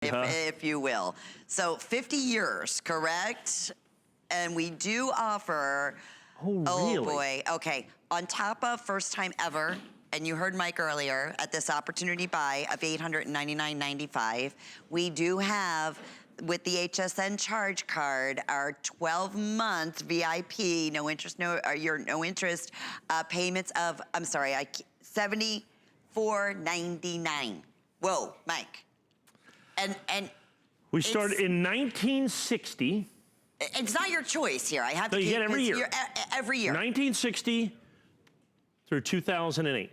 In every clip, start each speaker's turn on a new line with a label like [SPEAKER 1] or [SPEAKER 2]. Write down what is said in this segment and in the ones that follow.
[SPEAKER 1] if you will. So 50 years, correct? And we do offer,
[SPEAKER 2] oh really?
[SPEAKER 1] Boy, okay, on top of first time ever, and you heard Mike earlier, at this opportunity buy of $899.95, we do have, with the HSN charge card, our 12-month VIP, no interest, no interest payments of, I'm sorry, $74.99. Whoa, Mike. And
[SPEAKER 2] we started in 1960.
[SPEAKER 1] It's not your choice here. I have to
[SPEAKER 2] you get every year.
[SPEAKER 1] Every year. 1960
[SPEAKER 2] through 2008.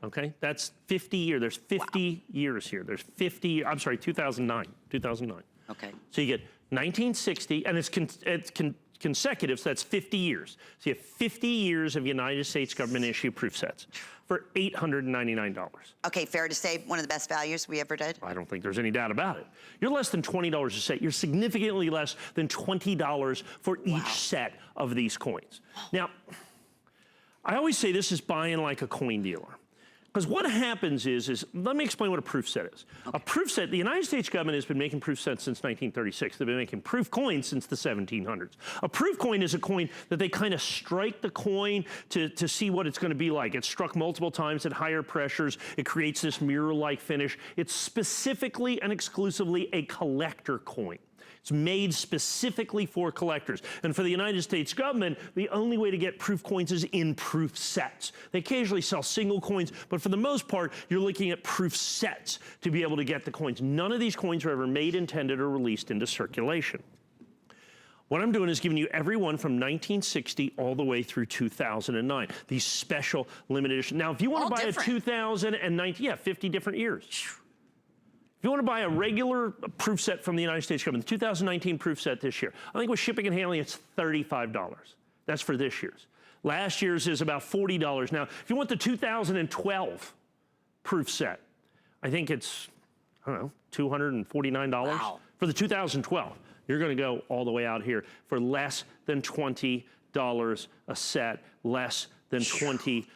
[SPEAKER 2] Okay, that's 50 years. There's 50 years here. There's 50, I'm sorry, 2009.
[SPEAKER 1] Okay.
[SPEAKER 2] So you get 1960, and it's consecutive, so that's 50 years. So you have 50 years of United States government issue proof sets for $899.
[SPEAKER 1] Okay, fair to say one of the best values we ever did?
[SPEAKER 2] I don't think there's any doubt about it. You're less than $20 a set. You're significantly less than $20 for each set of these coins. Now, I always say this is buying like a coin dealer. Because what happens is, let me explain what a proof set is. Okay. A proof set, the United States government has been making proof sets since 1936. They've been making proof coins since the 1700s. A proof coin is a coin that they kind of strike the coin to see what it's going to be like. It's struck multiple times at higher pressures. It creates this mirror-like finish. It's specifically and exclusively a collector coin. It's made specifically for collectors. And for the United States government, the only way to get proof coins is in proof sets. They occasionally sell single coins, but for the most part, you're looking at proof sets to be able to get the coins. None of these coins are ever made, intended, or released into circulation. What I'm doing is giving you every one from 1960 all the way through 2009. These special limited edition. Now, if you want to buy a 2019, 50 different years. If you want to buy a regular proof set from the United States government, the 2019 proof set this year, I think with shipping and handling, it's $35. That's for this year's. Last year's is about $40. Now, if you want the 2012 proof set, I think it's, I don't know, $249.
[SPEAKER 1] Wow. For
[SPEAKER 2] the 2012. You're going to go all the way out here for less than $20 a set, less than $20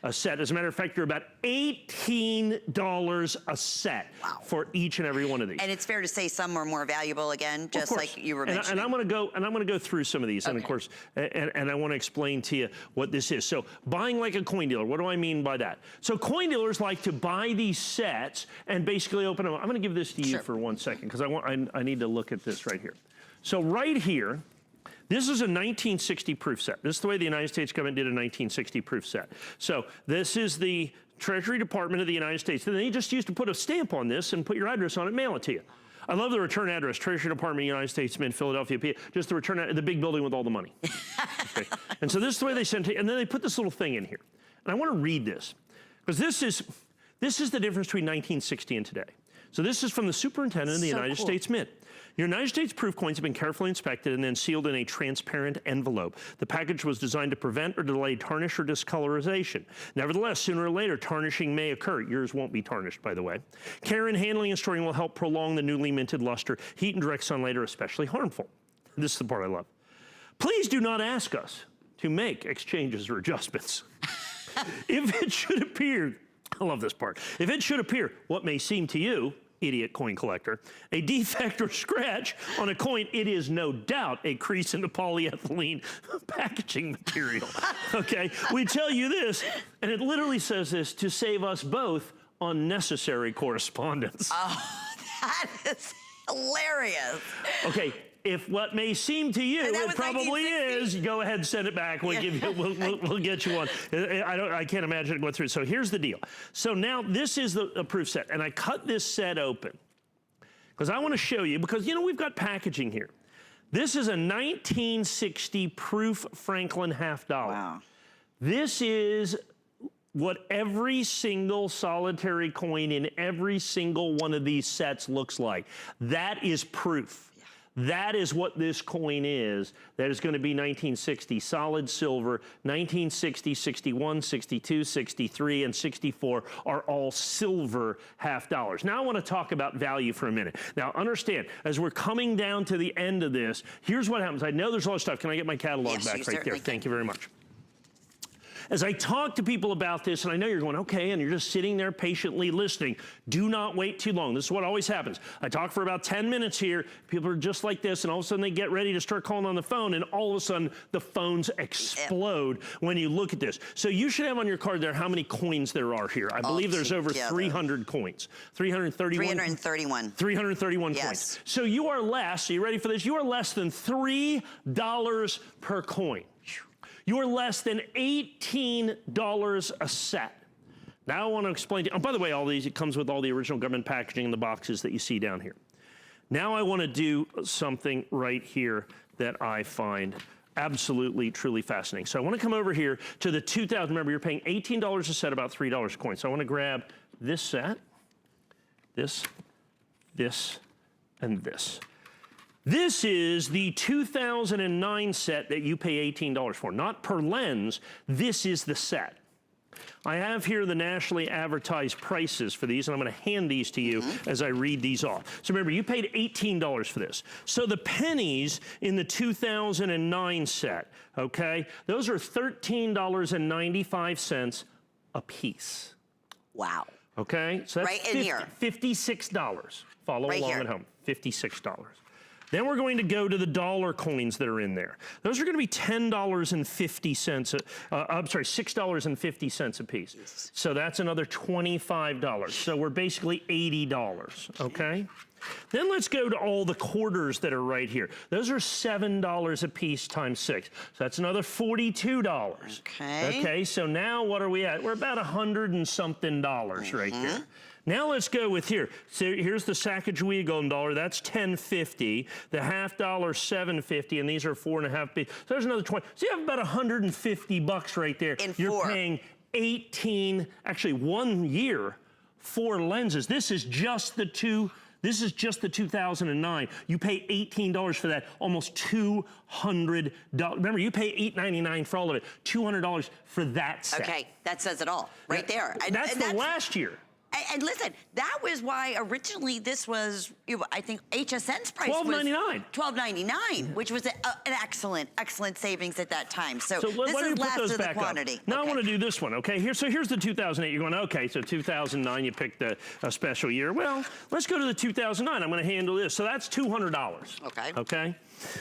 [SPEAKER 2] a set. As a matter of fact, you're about $18 a set for each and every one of these.
[SPEAKER 1] And it's fair to say some are more valuable again, just like you were mentioning.
[SPEAKER 2] And I'm going to go through some of these, and of course, and I want to explain to you what this is. So, buying like a coin dealer. What do I mean by that? So, coin dealers like to buy these sets and basically open them. I'm going to give this to you for 1 second because I need to look at this right here. So, right here. This is a 1960 proof set. This is the way the United States government did a 1960 proof set. So this is the Treasury Department of the United States. And they just used to put a stamp on this and put your address on it, mail it to you. I love the return address, Treasury Department of the United States, Mint, Philadelphia, PA, just the return, the big building with all the money. Okay. And so this is the way they sent it, and then they put this little thing in here. And I want to read this, because this is the difference between 1960 and today. So this is from the Superintendent of the United States Mint. Your United States proof coins have been carefully inspected and then sealed in a transparent envelope. The package was designed to prevent or delay tarnish or discolorization. Nevertheless, sooner or later, tarnishing may occur. Yours won't be tarnished, by the way. Care in handling and storing will help prolong the newly minted luster. Heat and direct sunlight are especially harmful. This is the part I love. Please do not ask us to make exchanges or adjustments. If it should appear, I love this part. If it should appear what may seem to you, idiot coin collector, a defect or scratch on a coin, it is no doubt a crease in the polyethylene packaging material. Okay, we tell you this, and it literally says this to save us both unnecessary correspondence.
[SPEAKER 1] Oh, that is hilarious.
[SPEAKER 2] Okay. If what may seem to you, it probably is, go ahead and send it back. We'll give you, we'll get you one. I can't imagine it going through. So here's the deal. So now this is the proof set, and I cut this set open because I want to show you, because, you know, we've got packaging here. This is a 1960 proof Franklin $50.
[SPEAKER 1] Wow.
[SPEAKER 2] This is what every single solitary coin in every single one of these sets looks like. That is proof. That is what this coin is. That is going to be 1960 solid silver. 1960, 61, 62, 63, and 64 are all silver $50. Now I want to talk about value for a minute. Now understand, as we're coming down to the end of this, here's what happens. I know there's a lot of stuff. Can I get my catalog back right there? Thank you very much. As I talk to people about this, and I know you're going, okay, and you're just sitting there patiently listening, do not wait too long. This is what always happens. I talk for about 10 minutes here, people are just like this, and all of a sudden they get ready to start calling on the phone, and all of a sudden the phones explode when you look at this. So you should have on your card there how many coins there are here. I believe there's over 300 coins. 331?
[SPEAKER 1] 331.
[SPEAKER 2] 331
[SPEAKER 1] yes.
[SPEAKER 2] coins. So you are less, are you ready for this? You are less than $3 per coin. You are less than $18 a set. Now I want to explain to you, oh, by the way, all these, it comes with all the original government packaging in the boxes that you see down here. Now I want to do something right here that I find absolutely, truly fascinating. So I want to come over here to the 2000, remember you're paying $18 a set, about $3 a coin. So I want to grab this set, this, and this. This is the 2009 set that you pay $18 for, not per lens, this is the set. I have here the nationally advertised prices for these, and I'm going to hand these to you as I read these off. So remember, you paid $18 for this. So the pennies in the 2009 set, okay, those are $13.95 a piece.
[SPEAKER 1] Wow.
[SPEAKER 2] Okay, so that's
[SPEAKER 1] right in here.
[SPEAKER 2] $56. Follow
[SPEAKER 1] right
[SPEAKER 2] along
[SPEAKER 1] here.
[SPEAKER 2] at home, $56. Then we're going to go to the dollar coins that are in there. Those are going to be $10.50, I'm sorry, $6.50 a piece. So that's another $25. So we're basically $80, okay? Then let's go to all the quarters that are right here. Those are $7 a piece times 6. So that's another $42.
[SPEAKER 1] Okay.
[SPEAKER 2] Okay, so now what are we at? We're about $100 and something right there. Now let's go with here. So here's the Sacagawea golden dollar. That's $10.50. The half dollar, $7.50, and these are 4.5 pieces. So there's another 20. So you have about $150 right there. You're paying 18, actually 1 year, 4 lenses. This is just the 2009. You pay $18 for that, almost $200. Remember, you pay $8.99 for all of it, $200 for that set.
[SPEAKER 1] Okay, that says it all, right there.
[SPEAKER 2] That's the last year.
[SPEAKER 1] And listen, that was why originally this was, I think HSN's price
[SPEAKER 2] $12.99.
[SPEAKER 1] was $12.99, which was an excellent savings at that time. So
[SPEAKER 2] why
[SPEAKER 1] this
[SPEAKER 2] don't you
[SPEAKER 1] is
[SPEAKER 2] put
[SPEAKER 1] last
[SPEAKER 2] those
[SPEAKER 1] of the
[SPEAKER 2] back
[SPEAKER 1] quantity.
[SPEAKER 2] up? Now I want to do this one, okay? So here's the 2008. You're going, okay, so 2009, you picked a special year. Well, let's go to the 2009. I'm going to handle this. So that's $200.
[SPEAKER 1] Okay.
[SPEAKER 2] Okay?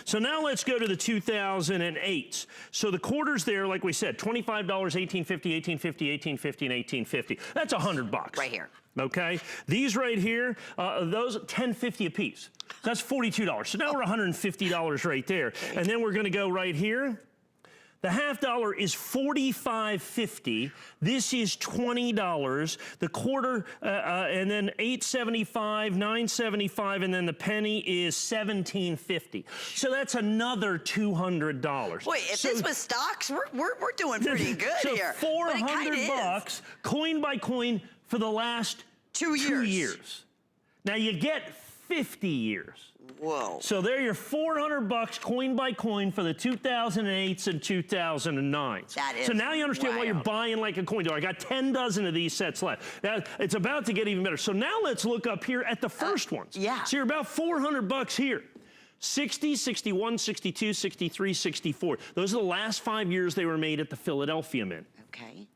[SPEAKER 2] So now let's go to the 2008. So the quarters there, like we said, $25, $18.50, $18.50, $18.50, and $18.50. That's $100.
[SPEAKER 1] Right here.
[SPEAKER 2] Okay? These right here, those $10.50 a piece. So that's $42. So now we're $150 right there. And then we're going to go right here. The half dollar is $45.50. This is $20. The quarter, and then $8.75, $9.75, and then the penny is $17.50. So that's another $200.
[SPEAKER 1] Boy, if this was stocks, we're doing pretty good here.
[SPEAKER 2] So $400 coin by coin for the last
[SPEAKER 1] 2 years.
[SPEAKER 2] 2 years. Now you get 50 years.
[SPEAKER 1] Whoa.
[SPEAKER 2] So there you're $400 coin by coin for the 2008s and 2009s.
[SPEAKER 1] That is
[SPEAKER 2] so now you understand why
[SPEAKER 1] wild.
[SPEAKER 2] you're buying like a coin dealer. I got 10 dozen of these sets left. Now, it's about to get even better. So now let's look up here at the first ones.
[SPEAKER 1] Yeah.
[SPEAKER 2] So you're about $400 here. 60, 61, 62, 63, 64. Those are the last 5 years they were made at the Philadelphia Mint.
[SPEAKER 1] Okay.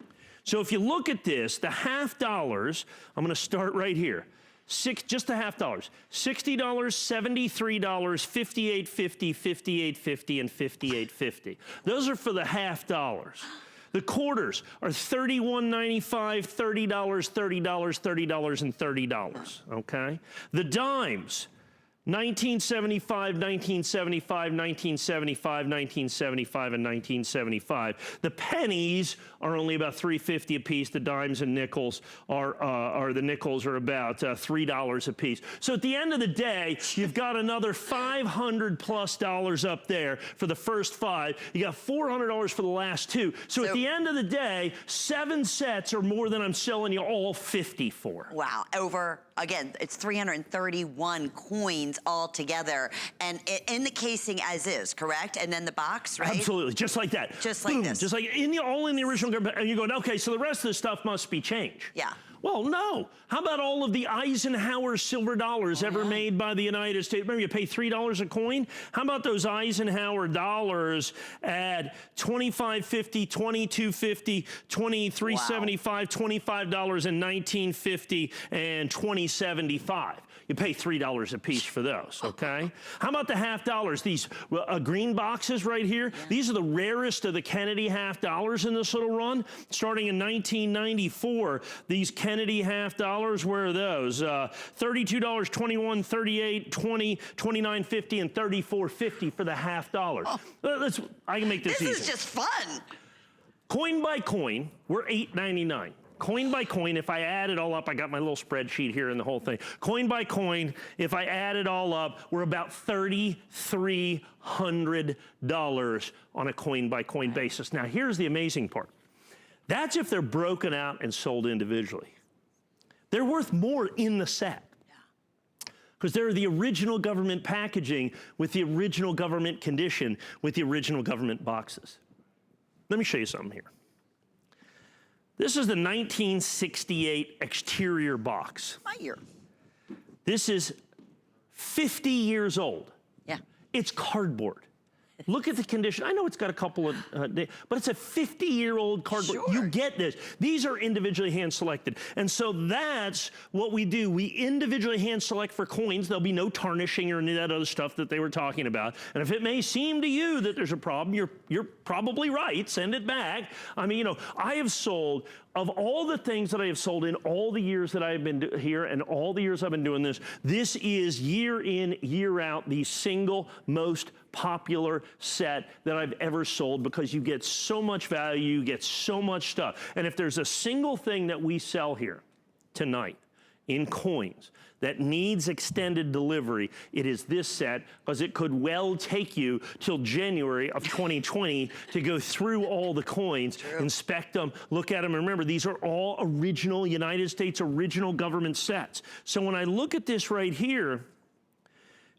[SPEAKER 2] So if you look at this, the half dollars, I'm going to start right here. Just the half dollars. $60, $73, $58.50, $58.50, and $58.50. Those are for the half dollars. The quarters are $31.95, $30, $30, $30, and $30. Okay? The dimes. 1975, 1975, 1975, 1975, and 1975. The pennies are only about $3.50 a piece. The dimes and nickels are the nickels are about $3 a piece. So at the end of the day, you've got another $500+ up there for the first 5. You got $400 for the last 2. So at the end of the day, 7 sets are more than I'm selling you all 50 for.
[SPEAKER 1] Wow, again, it's 331 coins all together, and in the casing as is, correct? And then the box, right?
[SPEAKER 2] Absolutely, just like that.
[SPEAKER 1] Just like this.
[SPEAKER 2] Just like all in the original, and you're going, okay, so the rest of the stuff must be changed.
[SPEAKER 1] Yeah.
[SPEAKER 2] Well, no. How about all of the Eisenhower silver dollars ever made by the United States? Remember, you pay $3 a coin? How about those Eisenhower dollars at $25.50, $22.50, $23.75, $25 in 1950, and $20.75? You pay $3 a piece for those, okay? How about the half dollars? These green boxes right here, these are the rarest of the Kennedy half dollars in this little run. Starting in 1994, these Kennedy half dollars, where are those? $32, $21, $38, $20, $29.50, and $34.50 for the half dollar. I can make this easy.
[SPEAKER 1] This is just fun.
[SPEAKER 2] Coin by coin, we're $8.99. Coin by coin, if I add it all up, I got my little spreadsheet here and the whole thing. Coin by coin, if I add it all up, we're about $3,300 on a coin by coin basis. Now, here's the amazing part. That's if they're broken out and sold individually. They're worth more in the set, because they're the original government packaging with the original government condition with the original government boxes. Let me show you something here. This is the 1968 exterior box.
[SPEAKER 1] My year.
[SPEAKER 2] This is 50 years old.
[SPEAKER 1] Yeah.
[SPEAKER 2] It's cardboard. Look at the condition. I know it's got a couple of days, but it's a 50-year-old cardboard.
[SPEAKER 1] Sure.
[SPEAKER 2] You get this. These are individually hand-selected. And so that's what we do. We individually hand-select for coins. There'll be no tarnishing or any of that other stuff that they were talking about. And if it may seem to you that there's a problem, you're probably right. Send it back. I mean, you know, I have sold, of all the things that I have sold in all the years that I have been here and all the years I've been doing this, this is year in, year out, the single most popular set that I've ever sold, because you get so much value, you get so much stuff. And if there's a single thing that we sell here tonight in coins that needs extended delivery, it is this set, because it could well take you till January of 2020 to go through all the coins, inspect them, look at them. And remember, these are all original United States original government sets. So when I look at this right here,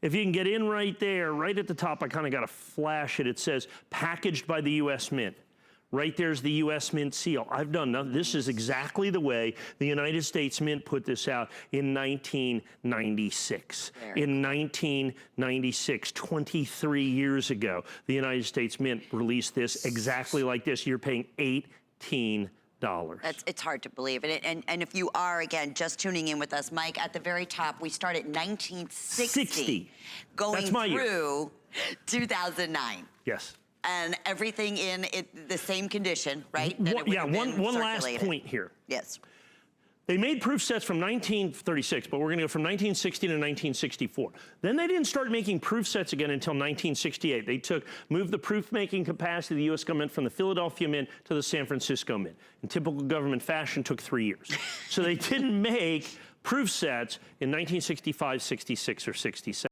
[SPEAKER 2] if you can get in right there, right at the top, I kind of got to flash it. It says packaged by the U.S. Mint. Right there's the U.S. Mint seal. I've done nothing. This is exactly the way the United States Mint put this out in 1996. In 1996, 23 years ago, the United States Mint released this exactly like this. You're paying $18.
[SPEAKER 1] It's hard to believe. And if you are, again, just tuning in with us, Mike, at the very top, we start at 1960. Going through 2009.
[SPEAKER 2] Yes.
[SPEAKER 1] And everything in the same condition, right?
[SPEAKER 2] Yeah, one last point here.
[SPEAKER 1] Yes.
[SPEAKER 2] They made proof sets from 1936, but we're going to go from 1960 to 1964. Then they didn't start making proof sets again until 1968. They moved the proof-making capacity of the U.S. government from the Philadelphia Mint to the San Francisco Mint. In typical government fashion, took 3 years. So they didn't make proof sets in 1965, 66, or 67.